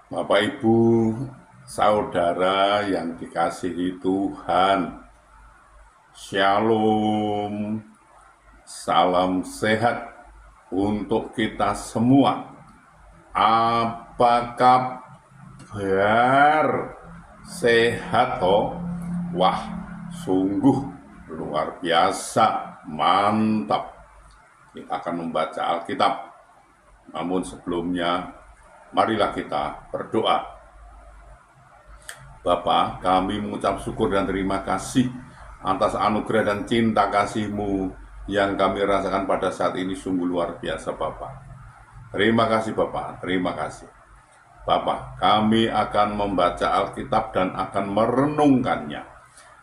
Bapak, Ibu, saudara yang dikasihi Tuhan, Shalom, salam sehat untuk kita semua. Apa kabar? Sehat toh? Wah, sungguh luar biasa, mantap. Kita akan membaca Alkitab, namun sebelumnya marilah kita berdoa. Bapa, kami mengucap syukur dan terima kasih atas anugerah dan cinta kasih-Mu yang kami rasakan pada saat ini sungguh luar biasa, Bapa. Terima kasih, Bapa. Terima kasih. Bapa, kami akan membaca Alkitab dan akan merenungkannya.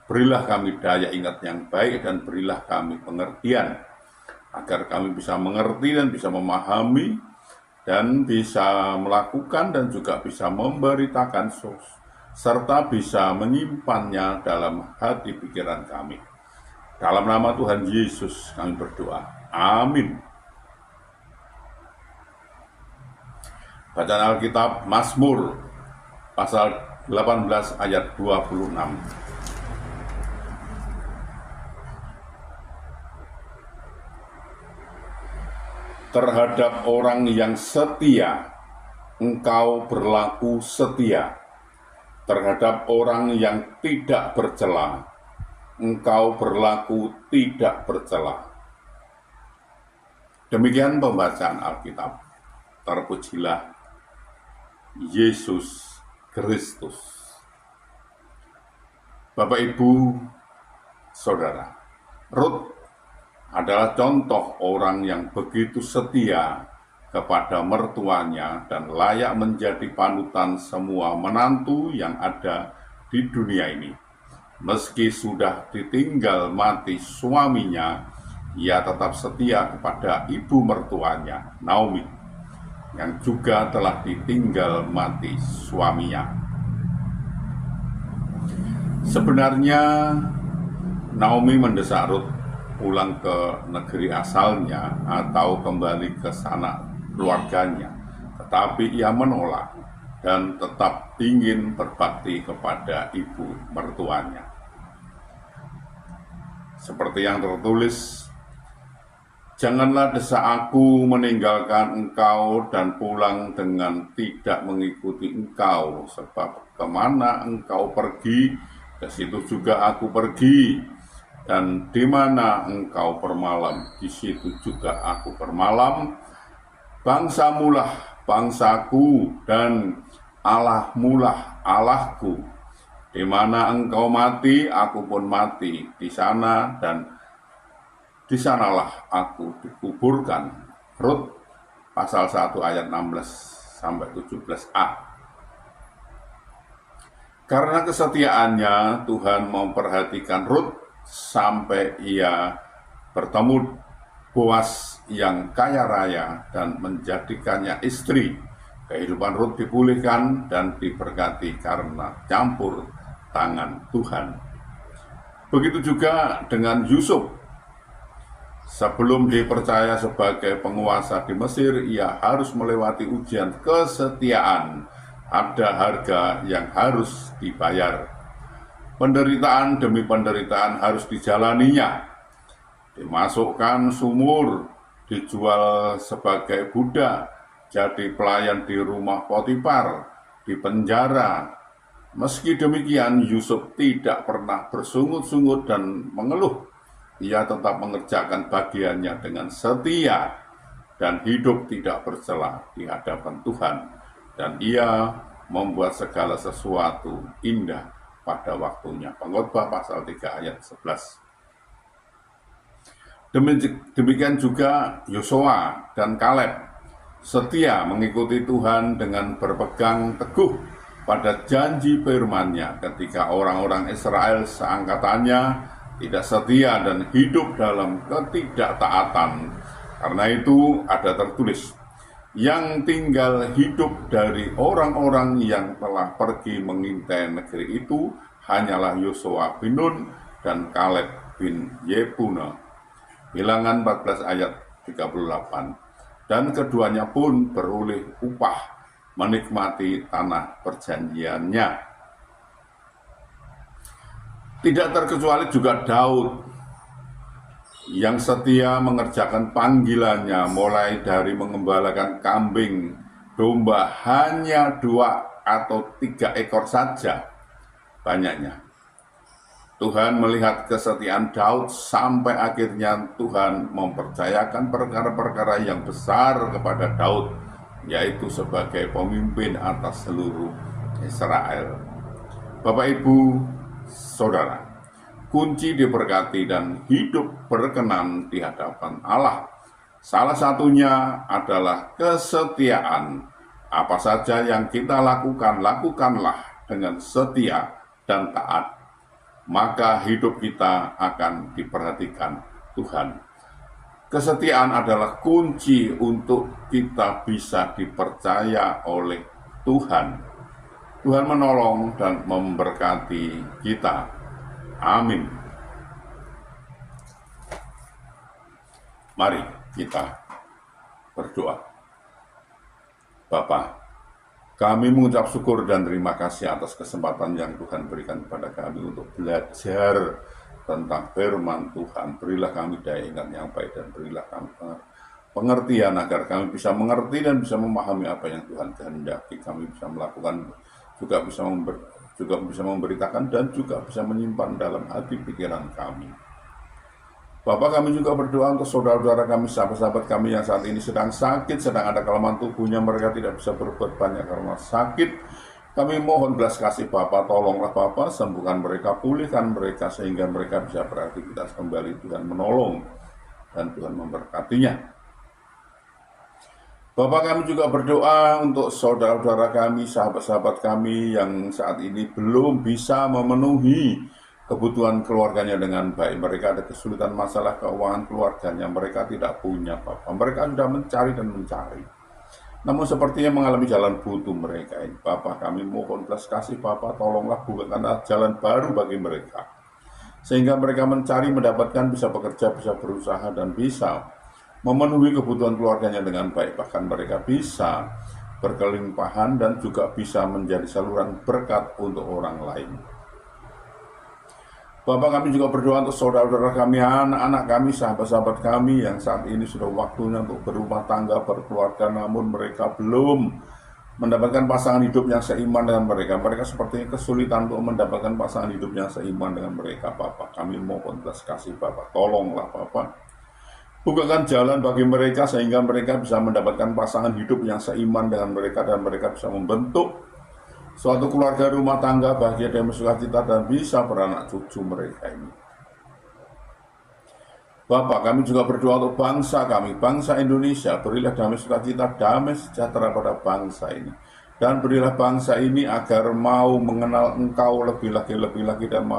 Berilah kami daya ingat yang baik dan berilah kami pengertian, agar kami bisa mengerti dan bisa memahami dan bisa melakukan dan juga bisa memberitakan serta bisa menyimpannya dalam hati pikiran kami. Dalam nama Tuhan Yesus kami berdoa. Amin. Bacaan Alkitab Mazmur pasal 18 ayat 26. Terhadap orang yang setia, Engkau berlaku setia. Terhadap orang yang tidak bercela, Engkau berlaku tidak bercela. Demikian pembacaan Alkitab. Terpujilah Yesus Kristus. Bapak, Ibu, Saudara, Rut adalah contoh orang yang begitu setia kepada mertuanya dan layak menjadi panutan semua menantu yang ada di dunia ini. Meski sudah ditinggal mati suaminya, ia tetap setia kepada ibu mertuanya, Naomi, yang juga telah ditinggal mati suaminya. Sebenarnya Naomi mendesak Rut pulang ke negeri asalnya atau kembali ke sanak keluarganya, tetapi ia menolak dan tetap ingin berbakti kepada ibu mertuanya. Seperti yang tertulis, janganlah desak aku meninggalkan engkau dan pulang dengan tidak mengikuti engkau, sebab kemana engkau pergi, ke situ juga aku pergi. Dan di mana engkau bermalam, di situ juga aku bermalam. Bangsamulah bangsaku dan Allahmulah Allahku. Di mana engkau mati, aku pun mati di sana, dan di sanalah aku dikuburkan. Rut pasal 1 ayat 16-17a. Karena kesetiaannya, Tuhan memperhatikan Rut sampai ia bertemu Boas yang kaya raya dan menjadikannya istri. Kehidupan Rut dipulihkan dan diberkati karena campur tangan Tuhan. Begitu juga dengan Yusuf. Sebelum dipercaya sebagai penguasa di Mesir, ia harus melewati ujian kesetiaan. Ada harga yang harus dibayar. Penderitaan demi penderitaan harus dijalaninya. Dimasukkan sumur, dijual sebagai budak, jadi pelayan di rumah Potifar, di penjara. Meski demikian, Yusuf tidak pernah bersungut-sungut dan mengeluh. Ia tetap mengerjakan bagiannya dengan setia dan hidup tidak bercela di hadapan Tuhan. Dan ia membuat segala sesuatu indah pada waktunya. Pengkhotbah pasal 3 ayat 11. Demikian juga Yosua dan Kaleb setia mengikuti Tuhan dengan berpegang teguh pada janji firman-Nya ketika orang-orang Israel seangkatannya tidak setia dan hidup dalam ketidaktaatan. Karena itu ada tertulis, yang tinggal hidup dari orang-orang yang telah pergi mengintai negeri itu hanyalah Yosua bin Nun dan Kaleb bin Yefune. Bilangan 14 ayat 38. Dan keduanya pun beroleh upah menikmati tanah perjanjiannya. Tidak terkecuali juga Daud yang setia mengerjakan panggilannya, mulai dari mengembalakan kambing, domba hanya 2 atau 3 ekor saja banyaknya. Tuhan melihat kesetiaan Daud sampai akhirnya Tuhan mempercayakan perkara-perkara yang besar kepada Daud, yaitu sebagai pemimpin atas seluruh Israel. Bapak, Ibu, Saudara, kunci diberkati dan hidup berkenan di hadapan Allah, salah satunya adalah kesetiaan. Apa saja yang kita lakukan, lakukanlah dengan setia dan taat, maka hidup kita akan diperhatikan Tuhan. Kesetiaan adalah kunci untuk kita bisa dipercaya oleh Tuhan. Tuhan menolong dan memberkati kita. Amin. Mari kita berdoa. Bapa, kami mengucap syukur dan terima kasih atas kesempatan yang Tuhan berikan kepada kami untuk belajar tentang firman Tuhan. Berilah kami daya ingat yang baik dan berilah kami pengertian agar kami bisa mengerti dan bisa memahami apa yang Tuhan kehendaki. Kami bisa melakukan, juga bisa memberitakan dan juga bisa menyimpan dalam hati pikiran kami. Bapak, kami juga berdoa untuk saudara-saudara kami, sahabat-sahabat kami yang saat ini sedang sakit, sedang ada kelemahan tubuhnya, mereka tidak bisa berbuat banyak karena sakit. Kami mohon belas kasih Bapak, tolonglah Bapak, sembuhkan mereka, pulihkan mereka sehingga mereka bisa beraktivitas kembali. Tuhan menolong dan Tuhan memberkatinya. Bapak, kami juga berdoa untuk saudara-saudara kami, sahabat-sahabat kami yang saat ini belum bisa memenuhi kebutuhan keluarganya dengan baik. Mereka ada kesulitan masalah keuangan keluarganya, mereka tidak punya Bapak. Mereka sudah mencari dan mencari, namun sepertinya mengalami jalan buntu mereka ini. Bapak, kami mohon belas kasih Bapak, tolonglah bukakanlah jalan baru bagi mereka, sehingga mereka mencari, mendapatkan, bisa bekerja, bisa berusaha, dan bisa memenuhi kebutuhan keluarganya dengan baik. Bahkan mereka bisa berkelimpahan dan juga bisa menjadi saluran berkat untuk orang lain. Bapak, kami juga berdoa untuk saudara-saudara kami, anak-anak kami, sahabat-sahabat kami yang saat ini sudah waktunya untuk berumah tangga, berkeluarga, namun mereka belum mendapatkan pasangan hidup yang seiman dengan mereka. Mereka sepertinya kesulitan untuk mendapatkan pasangan hidup yang seiman dengan mereka. Bapak, kami mohon belas kasih Bapak, tolonglah Bapak, bukakan jalan bagi mereka sehingga mereka bisa mendapatkan pasangan hidup yang seiman dengan mereka dan mereka bisa membentuk suatu keluarga rumah tangga bahagia dan bersukacita dan bisa beranak cucu mereka ini. Bapak, kami juga berdoa untuk bangsa kami, bangsa Indonesia. Berilah damai sukacita, damai sejahtera pada bangsa ini. Dan berilah bangsa ini agar mau mengenal Engkau lebih lagi dan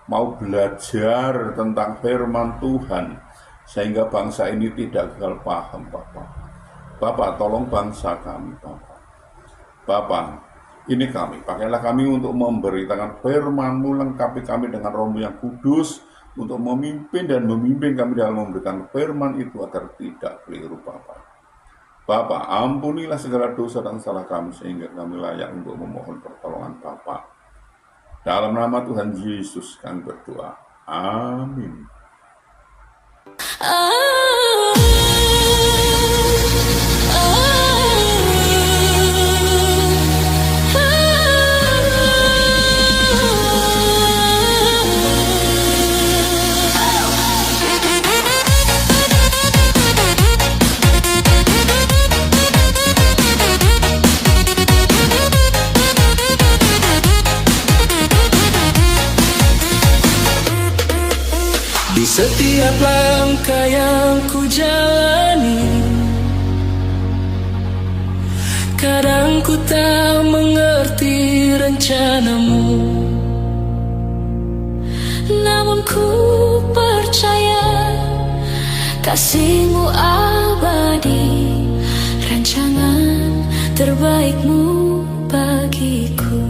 mau belajar tentang firman Tuhan, sehingga bangsa ini tidak gagal paham Bapak. Bapak, tolong bangsa kami Bapak. Bapak, ini kami, pakailah kami untuk memberitakan firman-Mu, lengkapi kami dengan Roh-Mu yang kudus, untuk memimpin dan memimpin kami dalam memberikan firman itu agar tidak keliru Bapak. Bapak, ampunilah segala dosa dan salah kami sehingga kami layak untuk memohon pertolongan Bapak. Dalam nama Tuhan Yesus kami berdoa. Amin. Di setiap langkah yang ku jalani, kadang ku tak mengerti rencanamu, namun ku percaya kasih-Mu abadi, rancangan terbaik-Mu bagiku.